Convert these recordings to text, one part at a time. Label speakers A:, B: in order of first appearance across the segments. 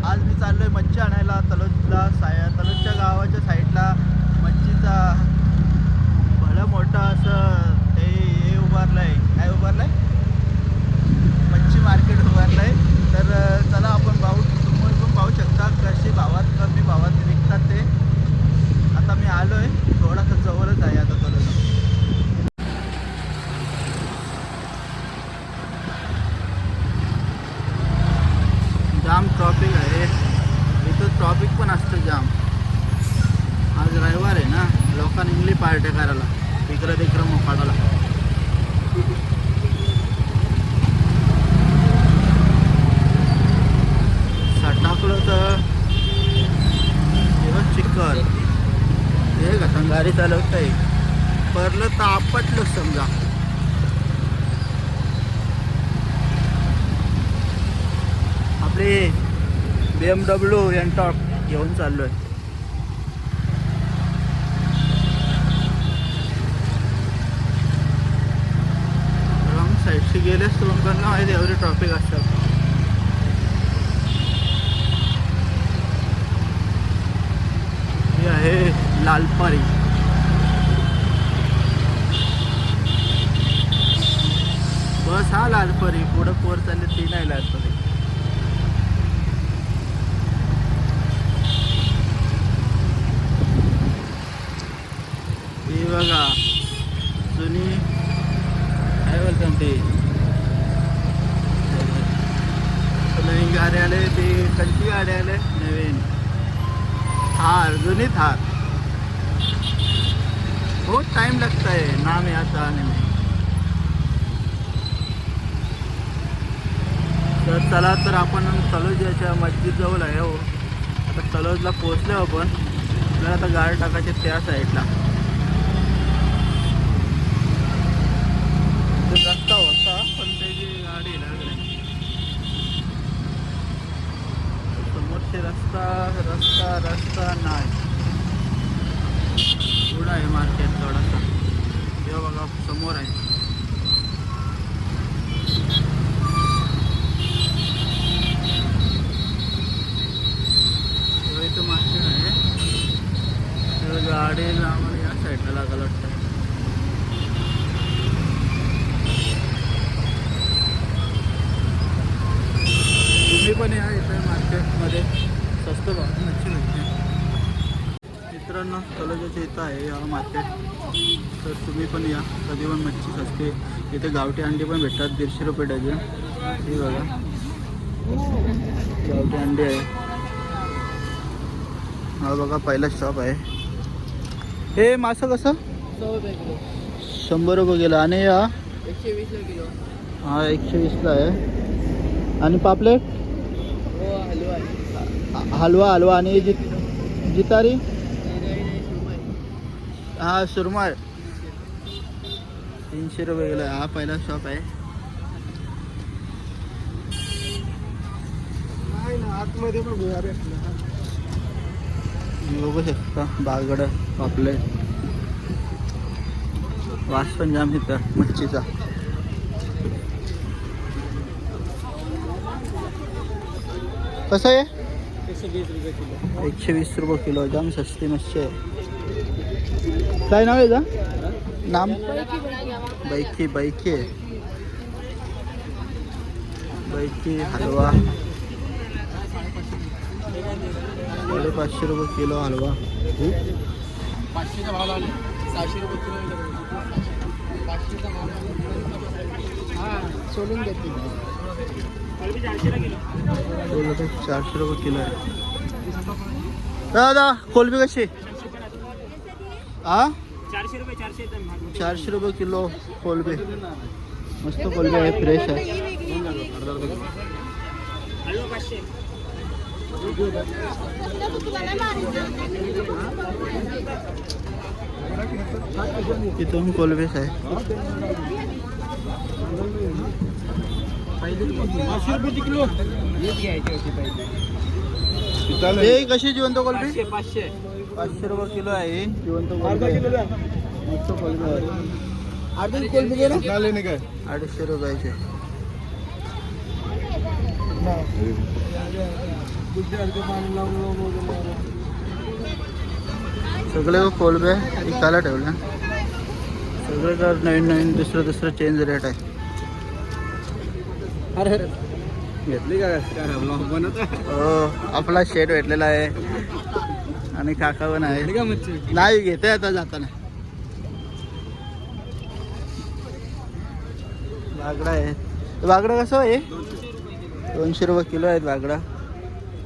A: आज मी चाललोय मच्छी आणायला तलोदला. तलोदच्या गावाच्या साईडला मच्छीचा भलं मोठं असं हे उभारलं आहे. काय उभारलं आहे? मच्छी मार्केट उभारलं आहे. तर चला आपण तुम्ही पण पाहू शकता कशी भावात कमी भावात विकतात ते. आता मी आलो आहे, थोडासा जवळच आहे आता तलोदला. जाम ट्रॉफिक आहे इथं, ट्रॉफिक पण असतं जाम. आज रविवार आहे ना, लोकांनी इंगली पार्ट्या करायला इकडं तिकडं मोकाडाला. टाकलं तर दिवस चिकल हे का गाडी चालवत आहे, परलं तर आपटलं समजा. आपले BMW एनटॉक घेऊन चाललोय. रॉंग साईडशी गेलेच तर पण माहिती एवढी ट्रॉफिक असतात. हे आहे लालपरी. बस हा लालपरी, पुढं पोर चालले ती नाही लालपरी. ही बघा जुनी काय बोलतात ते नवीन गाडी आले, ते कंची गाडी आले नवीन थार, जुनी थार. बहुत टाइम लगता है नाम याद आने में. तर चला, तर आपण तलोदच्या मस्जिद जवळ आहे हो. आता तलोदला पोहोचलो आपण. तर आता गाडी टाकायची त्या साईडला. रस्ता होता पण त्याची गाडी लागली. समोरचे रस्ता रस्ता रस्ता नाही. पुढं आहे मार्केट थोडासा. हे बघा समोर आहे. इथं मार्केट आहे. तर गाडीला आम्हाला या साईडला लागायला वाटतं. तुम्ही पण या इथं मार्केटमध्ये स्वस्त भावात मच्छी भेटते. मित्रांनो, तलोदच्या इथं आहे हा मार्केट. तर तुम्ही पण या, कधी पण मच्छी सस्ते. इथे गावठी अंडी पण भेटतात 150 रुपये डझन. हे बघा गावठी अंडी आहे. हा बघा पहिला शॉप आहे. हे मासा कसं? 100 रुपये किलो. आणि हा
B: 120 किलो.
A: हा 120ला आहे. आणि पापलेट? हलवा हलवा. आणि जितारी? हा सुरमई 300 रुपये किलो. हा पहिला शॉप आहे.
B: आतमध्ये पण
A: बघू शकता बागड पापलेट. वास पण जाम येतं मच्छीचा. कसं आहे?
B: 120 रुपये किलो.
A: 120 रुपये किलो. जाम सस्ती मच्छी आहे. काय नाव आहे का? नाम बैकी. बैकी बैकी हलवा 500 रुपये किलो हलवा.
B: 500चा भाव लावले. 600 रुपये किलो. 500चा भाव सोडून देते.
A: 400 रुपये किलो आहे. दादा कोलबी कशी? हा 400 रुपये किलो कोलबी. मस्त कोलबी आहे, फ्रेश आहे. इथून कोलबीच आहे.
B: 500 रुपये किलो. हेच घ्यायची होती पहिले.
A: हे कशी जिवंत कोलबी?
B: 500
A: रुपये किलो आहे जिवंत कोलबी. मस्त कोलबी आहे.
B: अर्धी कोलबी घे ना.
A: 250 रुपयाचे. सगळे कोलबे विकायला ठेवले. सगळे तर नवीन नवीन दुसरं चेंज रेट आहे.
B: अरे घेतली का ब्लॉग बनवत
A: हो आपला शेड भेटलेला आहे आणि काका पण आहे.
B: का मच्छी
A: नाही घेते आता जाताना. बागडा आहे. बागडा कसं आहे 200 रुपये किलो आहेत बागडा.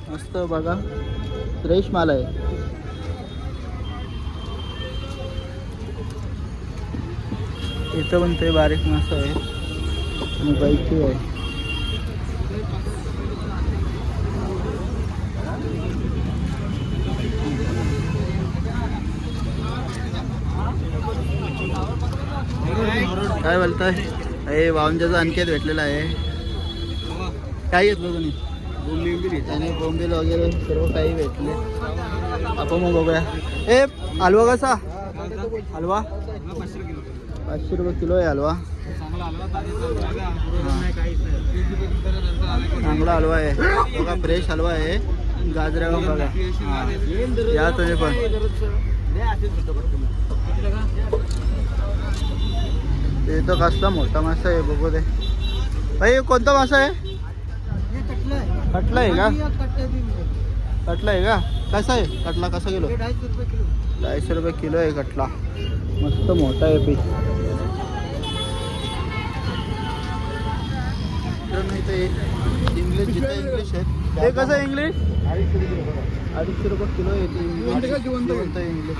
A: मस्त बघा फ्रेश माल आहे. इथं पण ते बारीक मासा आहे आणि बाईकी आहे. काय बोलताय? हे वावंजाचा आणखी भेटलेला आहे. काय घेतलं तुम्ही? त्याने बोंबील वगैरे सर्व काही भेटले. आपण मग बघूया. ए हलवा कसा? हलवा 500 रुपये किलो आहे हलवा. चांगला हलवा आहे बघा. फ्रेश हलवा आहे. गाजरा बघा. या तुम्ही पण. ते तर कसला मोठा मासा आहे बघू दे. भाई कोणता मासा आहे? कटला आहे का? कटला आहे का? कसा आहे कटला? कसा किलो? 250 रुपये किलो आहे कटला. मस्त मोठा आहे पीस. इंग्लिश जिथं इंग्लिश आहे ते कसं आहे इंग्लिश? 250 रुपये किलो आहे. जिवंत इंग्लिश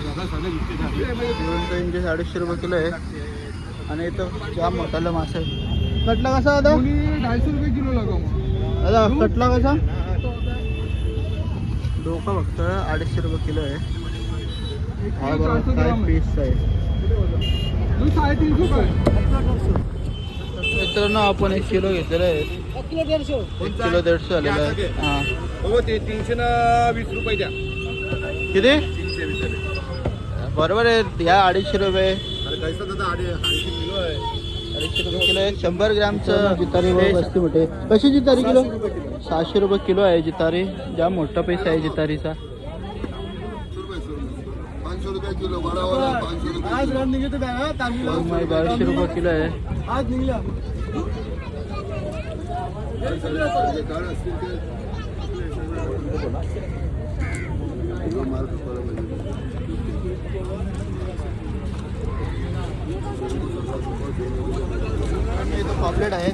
A: 250 रुपये किलो आहे. आणि इथं जाम मोठाला मासा आहे. कटला कसा आता?
B: 250 रुपये किलो लागा
A: दादा कटला कसा? डोका फक्त 250 रुपये किलो आहे. हा बघा काय पीस आहे.
B: 350
A: मित्रांनो आपण 1 किलो घेतलेलं आहे. 1 किलो 150 आलेला आहे. हां
B: हो ते 320 रुपये द्या.
A: किती? बरोबर आहे. या 250 रुपये.
B: 250
A: रुपये किलो आहे. 100 ग्रॅमचं जितारी बसते मोठे. कशी जितारी किलो? 600 रुपये किलो आहे जितारी. जाम मोठा पैसा आहे जितारीचा.
B: 500 रुपये किलो बड़ा वाला 500 रुपये. आज रन निघते बॅग तांदूळ
A: 250 रुपये किलो आहे.
B: आज निघला.
A: पापलेट आहेत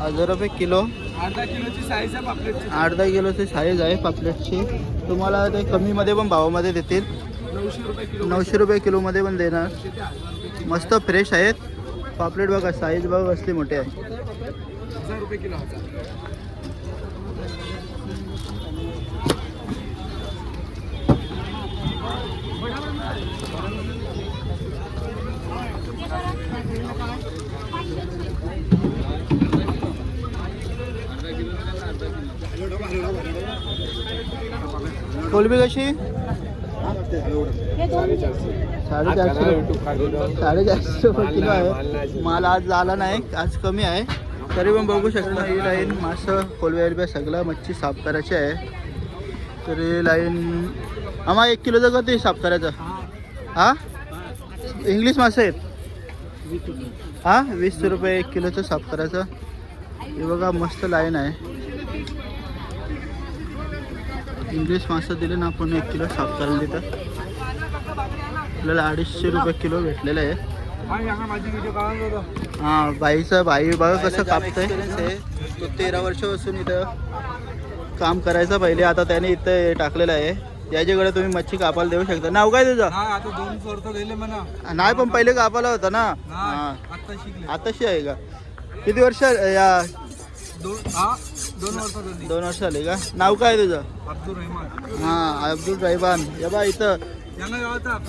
A: 1000 रुपये किलो.
B: अर्धा किलोची साईज आहे पापलेटची.
A: अर्धा किलोची साईज आहे पापलेटची. तुम्हाला ते कमीमध्ये पण भावामध्ये देतील.
B: 900 रुपये किलो.
A: 900 रुपये किलोमध्ये पण देणार. मस्त फ्रेश आहेत पापलेट. बघा साईज बघा कसली मोठी आहे.
B: 1000 रुपये किलो.
A: कोलबी कशी? 450 रुपये किलो आहे. माल आज आला नाही. आज कमी आहे. तरी पण बघू शकता ही लाईन मासं कोलबी सगळं मच्छी साफ करायची आहे. तरी लाईन आम्हा 1 किलोचं कधी साफ करायचं? हां इंग्लिश मासे आहेत. हां 20 रुपये 1 किलोचं साफ करायचं. हे बघा मस्त लाईन आहे. इंग्लिश मासा दिले ना आपण 1 किलो साफ करायला देतात. आपल्याला 250 रुपये किलो भेटलेलं आहे. हां बाईचं बाई बघा कसं कापतंय. तो 13 वर्षापासून इथं काम करायचं पहिले. आता त्याने इथं टाकलेलं आहे. याच्याकडे तुम्ही मच्छी कापायला देऊ शकता. नाव काय तुझं? नाही पण पहिले कापायला होता ना. हां आताशी आहे का? किती वर्ष या? 2 वर्ष आले का? नाव काय तुझं? हां अब्दुल रहमान. या बा इथं.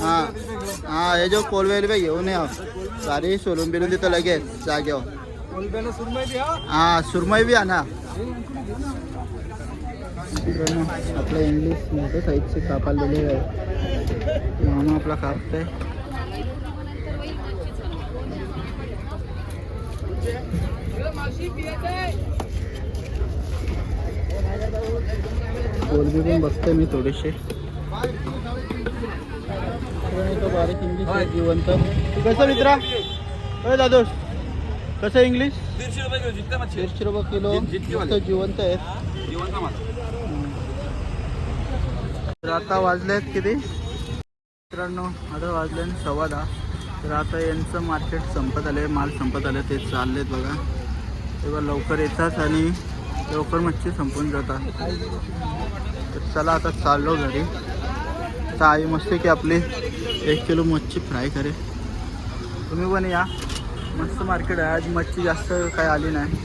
A: हां हां हे जो कोलबेल बे घेऊन या. सारी सोलून बिलून तिथं लगेच जागेवर. हां सुरमई बी आणा. आपलं इंग्लिश मोठे साईजचे कापायला दिलेले आहे. मामा आपला कापतोय. कोलबी पण बघतोय मी थोडीशी. बारीक इंग्लिश आहे जिवंत. तू कसं मित्रा? होय दादोश कसं इंग्लिश?
B: 150 रुपये किलो जितका मच्छी
A: 150 रुपये किलो.
B: जितकी
A: मस्त जिवंत आहेत.
B: जिवंत माल.
A: तर आता वाजलेत किती मित्रांनो? आता वाजले 10:15. तर आता यांचं मार्केट संपत आले, माल संपत आले, ते चाललेत बघा. तेव्हा लवकर येतात आणि लवकर मच्छी संपून जातात. तर चला आता चाललो घरी. आता आई मस्त की आपली 1 किलो मच्छी फ्राय करेल. तुम्ही पण या, मस्त मार्केट आहे आज. मच्छी जास्त काय आली नाही.